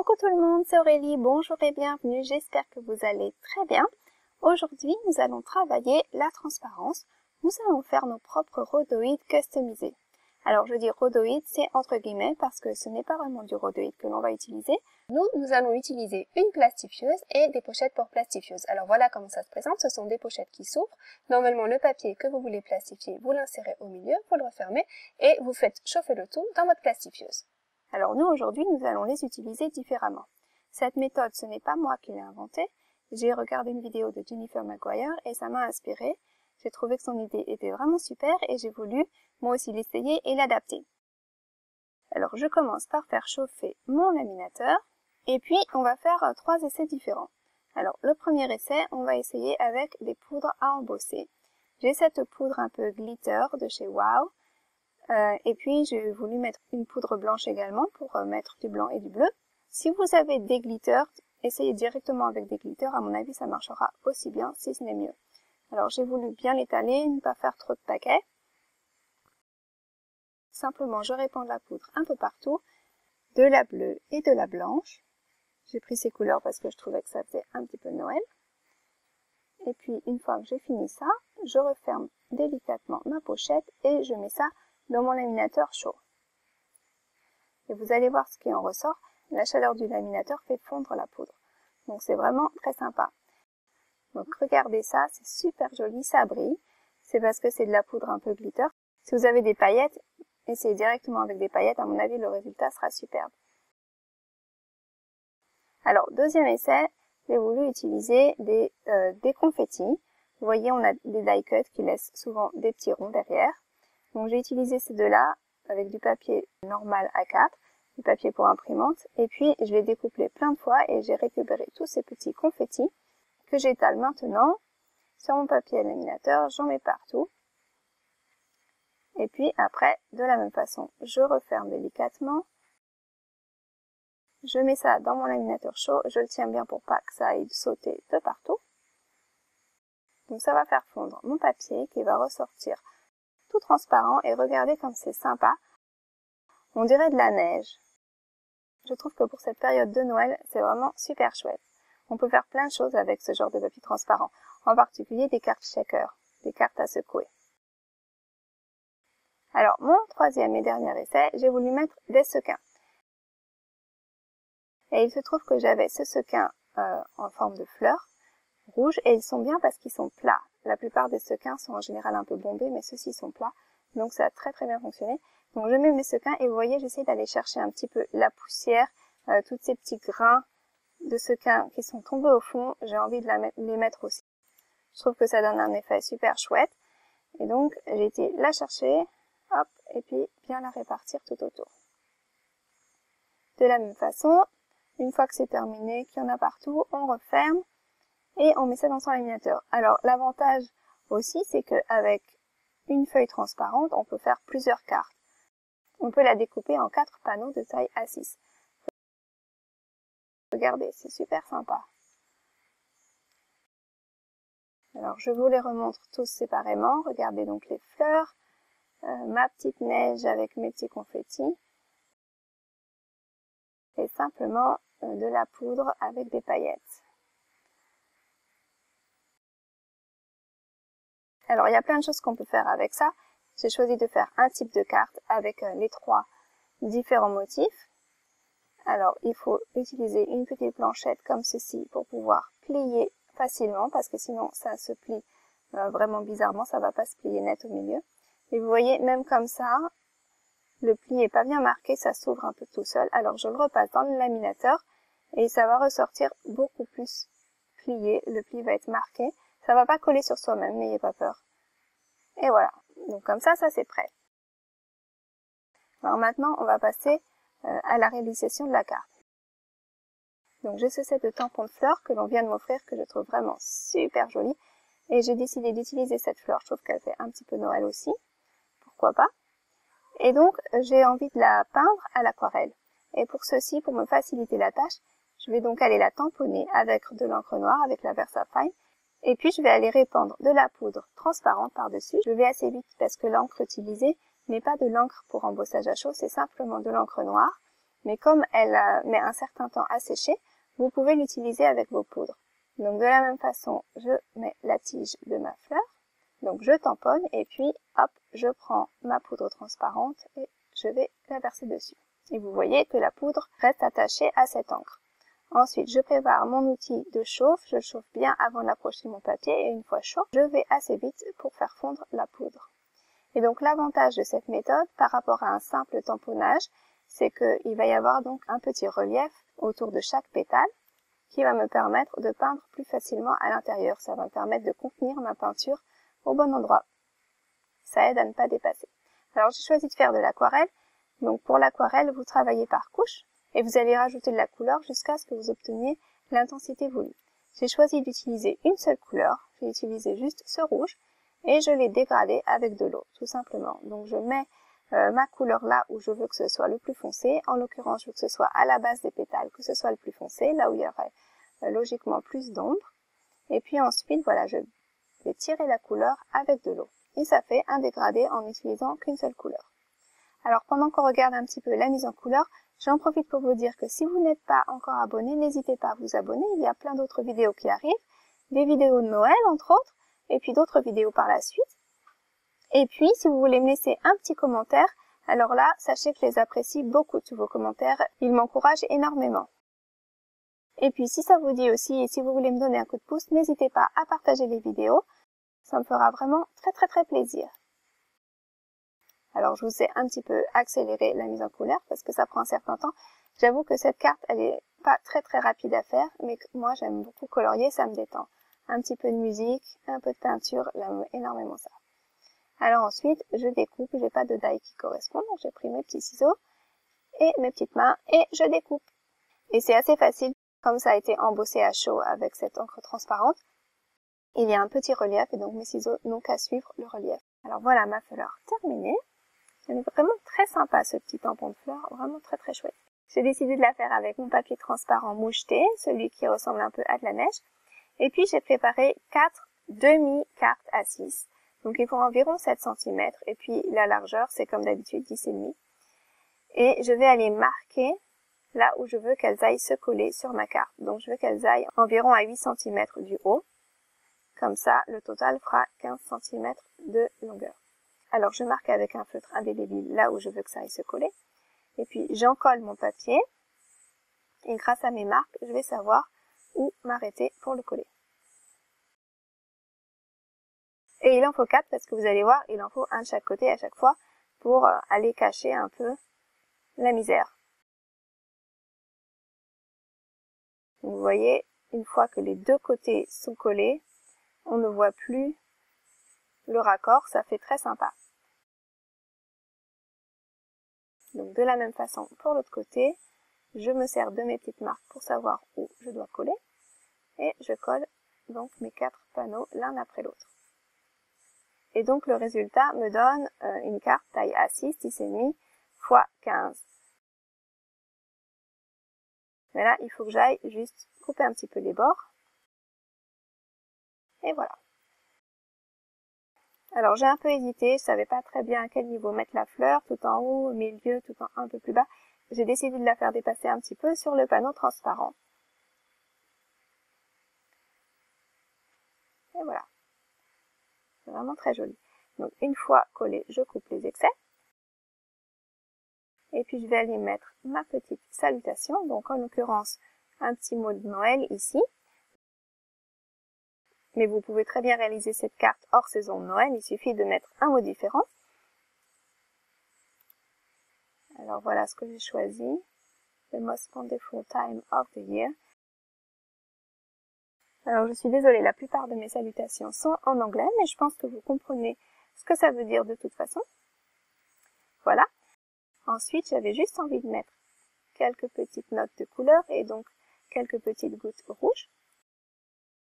Coucou tout le monde, c'est Aurélie, bonjour et bienvenue, j'espère que vous allez très bien. Aujourd'hui, nous allons travailler la transparence. Nous allons faire nos propres rhodoïdes customisés. Alors je dis rhodoïdes, c'est entre guillemets parce que ce n'est pas vraiment du rhodoïde que l'on va utiliser. Nous allons utiliser une plastifieuse et des pochettes pour plastifieuse. Alors voilà comment ça se présente, ce sont des pochettes qui s'ouvrent. Normalement le papier que vous voulez plastifier, vous l'insérez au milieu, vous le refermez et vous faites chauffer le tout dans votre plastifieuse. Alors nous, aujourd'hui, nous allons les utiliser différemment. Cette méthode, ce n'est pas moi qui l'ai inventée. J'ai regardé une vidéo de Jennifer Maguire et ça m'a inspirée. J'ai trouvé que son idée était vraiment super et j'ai voulu moi aussi l'essayer et l'adapter. Alors je commence par faire chauffer mon laminateur et puis on va faire 3 essais différents. Alors le premier essai, on va essayer avec des poudres à embosser. J'ai cette poudre un peu glitter de chez Wow. Et puis j'ai voulu mettre une poudre blanche également pour mettre du blanc et du bleu. Si vous avez des glitters, essayez directement avec des glitters, à mon avis ça marchera aussi bien si ce n'est mieux. Alors j'ai voulu bien l'étaler, ne pas faire trop de paquets. Simplement je répands de la poudre un peu partout, de la bleue et de la blanche. J'ai pris ces couleurs parce que je trouvais que ça faisait un petit peu Noël. Et puis une fois que j'ai fini ça, je referme délicatement ma pochette et je mets ça dans mon laminateur chaud. Et vous allez voir ce qui en ressort, la chaleur du laminateur fait fondre la poudre. Donc c'est vraiment très sympa. Donc regardez ça, c'est super joli, ça brille. C'est parce que c'est de la poudre un peu glitter. Si vous avez des paillettes, essayez directement avec des paillettes, à mon avis le résultat sera superbe. Alors deuxième essai, j'ai voulu utiliser des confettis. Vous voyez, on a des die cuts qui laissent souvent des petits ronds derrière. Donc j'ai utilisé ces deux-là avec du papier normal A4, du papier pour imprimante, et puis je l'ai découpé plein de fois et j'ai récupéré tous ces petits confettis que j'étale maintenant sur mon papier laminateur, j'en mets partout. Et puis après, de la même façon, je referme délicatement, je mets ça dans mon laminateur chaud, je le tiens bien pour pas que ça aille sauter de partout. Donc ça va faire fondre mon papier qui va ressortir tout transparent et regardez comme c'est sympa. On dirait de la neige. Je trouve que pour cette période de Noël, c'est vraiment super chouette. On peut faire plein de choses avec ce genre de papier transparent, en particulier des cartes shaker, des cartes à secouer. Alors, mon troisième et dernier essai, j'ai voulu mettre des sequins. Et il se trouve que j'avais ce sequin en forme de fleurs rouges et ils sont bien parce qu'ils sont plats. La plupart des sequins sont en général un peu bombés, mais ceux-ci sont plats, donc ça a très très bien fonctionné. Donc je mets mes sequins et vous voyez, j'essaie d'aller chercher un petit peu la poussière, tous ces petits grains de sequins qui sont tombés au fond, j'ai envie de les mettre aussi. Je trouve que ça donne un effet super chouette. Et donc j'ai été la chercher, hop, et puis bien la répartir tout autour. De la même façon, une fois que c'est terminé, qu'il y en a partout, on referme et on met ça dans son laminateur. Alors l'avantage aussi, c'est qu'avec une feuille transparente, on peut faire plusieurs cartes. On peut la découper en 4 panneaux de taille A6. Regardez, c'est super sympa. Alors je vous les remontre tous séparément. Regardez donc les fleurs, ma petite neige avec mes petits confettis et simplement de la poudre avec des paillettes. Alors il y a plein de choses qu'on peut faire avec ça. J'ai choisi de faire un type de carte avec les 3 différents motifs. Alors il faut utiliser une petite planchette comme ceci pour pouvoir plier facilement parce que sinon ça se plie vraiment bizarrement, ça va pas se plier net au milieu. Et vous voyez, même comme ça, le pli n'est pas bien marqué, ça s'ouvre un peu tout seul. Alors je le repasse dans le laminateur et ça va ressortir beaucoup plus plié, le pli va être marqué. Ça va pas coller sur soi-même, n'ayez pas peur. Et voilà, donc comme ça c'est prêt. Alors maintenant, on va passer à la réalisation de la carte. Donc j'ai ce set de tampons de fleurs que l'on vient de m'offrir, que je trouve vraiment super joli. Et j'ai décidé d'utiliser cette fleur, je trouve qu'elle fait un petit peu Noël aussi. Pourquoi pas. Et donc j'ai envie de la peindre à l'aquarelle. Et pour ceci, pour me faciliter la tâche, je vais donc aller la tamponner avec de l'encre noire, avec la VersaFine. Et puis je vais aller répandre de la poudre transparente par-dessus. Je vais assez vite parce que l'encre utilisée n'est pas de l'encre pour embossage à chaud, c'est simplement de l'encre noire. mais comme elle met un certain temps à sécher, vous pouvez l'utiliser avec vos poudres. Donc de la même façon, je mets la tige de ma fleur, donc je tamponne et puis hop, je prends ma poudre transparente et je vais la verser dessus. Et vous voyez que la poudre reste attachée à cette encre. Ensuite, je prépare mon outil de chauffe, je le chauffe bien avant d'approcher mon papier et une fois chaud, je vais assez vite pour faire fondre la poudre. Et donc l'avantage de cette méthode par rapport à un simple tamponnage, c'est qu'il va y avoir donc un petit relief autour de chaque pétale qui va me permettre de peindre plus facilement à l'intérieur. Ça va me permettre de contenir ma peinture au bon endroit. Ça aide à ne pas dépasser. Alors j'ai choisi de faire de l'aquarelle. Donc pour l'aquarelle, vous travaillez par couche et vous allez rajouter de la couleur jusqu'à ce que vous obteniez l'intensité voulue. J'ai choisi d'utiliser une seule couleur, j'ai utilisé juste ce rouge et je l'ai dégradé avec de l'eau, tout simplement. Donc je mets ma couleur là où je veux que ce soit le plus foncé. En l'occurrence, je veux que ce soit à la base des pétales, que ce soit le plus foncé, là où il y aurait logiquement plus d'ombre. Et puis ensuite, voilà, je vais tirer la couleur avec de l'eau. Et ça fait un dégradé en n'utilisant qu'une seule couleur. Alors pendant qu'on regarde un petit peu la mise en couleur, j'en profite pour vous dire que si vous n'êtes pas encore abonné, n'hésitez pas à vous abonner. Il y a plein d'autres vidéos qui arrivent, des vidéos de Noël entre autres, et puis d'autres vidéos par la suite. Et puis si vous voulez me laisser un petit commentaire, alors là, sachez que je les apprécie beaucoup tous vos commentaires, ils m'encouragent énormément. Et puis si ça vous dit aussi, et si vous voulez me donner un coup de pouce, n'hésitez pas à partager les vidéos, ça me fera vraiment très plaisir. Alors je vous ai un petit peu accéléré la mise en couleur parce que ça prend un certain temps. J'avoue que cette carte, elle est pas très rapide à faire, mais moi j'aime beaucoup colorier, ça me détend. Un petit peu de musique, un peu de peinture, j'aime énormément ça. Alors ensuite, je découpe, j'ai pas de die qui correspond, donc j'ai pris mes petits ciseaux et mes petites mains et je découpe. Et c'est assez facile, comme ça a été embossé à chaud avec cette encre transparente. Il y a un petit relief et donc mes ciseaux n'ont qu'à suivre le relief. Alors voilà ma fleur terminée. Elle est vraiment très sympa ce petit tampon de fleur, vraiment très chouette. J'ai décidé de la faire avec mon papier transparent moucheté, celui qui ressemble un peu à de la neige. Et puis j'ai préparé 4 demi-cartes à 6. Donc ils font environ 7 cm et puis la largeur c'est comme d'habitude 10,5. Et je vais aller marquer là où je veux qu'elles aillent se coller sur ma carte. Donc je veux qu'elles aillent environ à 8 cm du haut. Comme ça, le total fera 15 cm de longueur. Alors je marque avec un feutre indélébile là où je veux que ça aille se coller. Et puis j'en colle mon papier. Et grâce à mes marques, je vais savoir où m'arrêter pour le coller. Et il en faut 4 parce que vous allez voir, il en faut un de chaque côté à chaque fois pour aller cacher un peu la misère. Donc vous voyez, une fois que les deux côtés sont collés, on ne voit plus le raccord, ça fait très sympa. Donc de la même façon pour l'autre côté, je me sers de mes petites marques pour savoir où je dois coller. Et je colle donc mes 4 panneaux l'un après l'autre. Et donc le résultat me donne une carte taille A6, 10,5 x 15. Mais là, il faut que j'aille juste couper un petit peu les bords. Et voilà. Alors j'ai un peu hésité, je savais pas très bien à quel niveau mettre la fleur, tout en haut, au milieu, tout en un peu plus bas. J'ai décidé de la faire dépasser un petit peu sur le panneau transparent. Et voilà. C'est vraiment très joli. Donc une fois collé, je coupe les excès. Et puis je vais aller mettre ma petite salutation, donc en l'occurrence un petit mot de Noël ici. Mais vous pouvez très bien réaliser cette carte hors saison de Noël, il suffit de mettre un mot différent. Alors voilà ce que j'ai choisi. The most wonderful time of the year. Alors je suis désolée, la plupart de mes salutations sont en anglais, mais je pense que vous comprenez ce que ça veut dire de toute façon. Voilà. Ensuite, j'avais juste envie de mettre quelques petites notes de couleur et donc quelques petites gouttes rouges.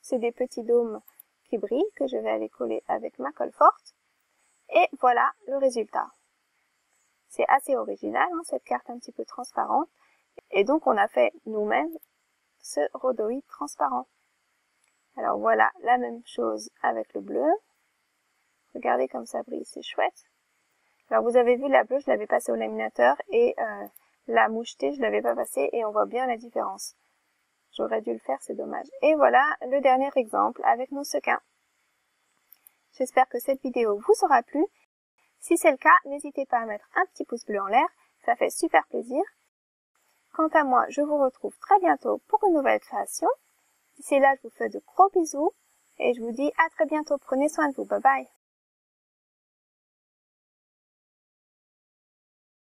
C'est des petits dômes qui brillent que je vais aller coller avec ma colle forte. Et voilà le résultat. C'est assez original, hein, cette carte un petit peu transparente. Et donc on a fait nous-mêmes ce rhodoïde transparent. Alors voilà la même chose avec le bleu. Regardez comme ça brille, c'est chouette. Alors vous avez vu la bleue, je l'avais passée au laminateur et la mouchetée, je l'avais pas passée et on voit bien la différence. J'aurais dû le faire, c'est dommage. Et voilà le dernier exemple avec nos sequins. J'espère que cette vidéo vous aura plu. Si c'est le cas, n'hésitez pas à mettre un petit pouce bleu en l'air, ça fait super plaisir. Quant à moi, je vous retrouve très bientôt pour une nouvelle création. D'ici là, je vous fais de gros bisous et je vous dis à très bientôt. Prenez soin de vous. Bye bye.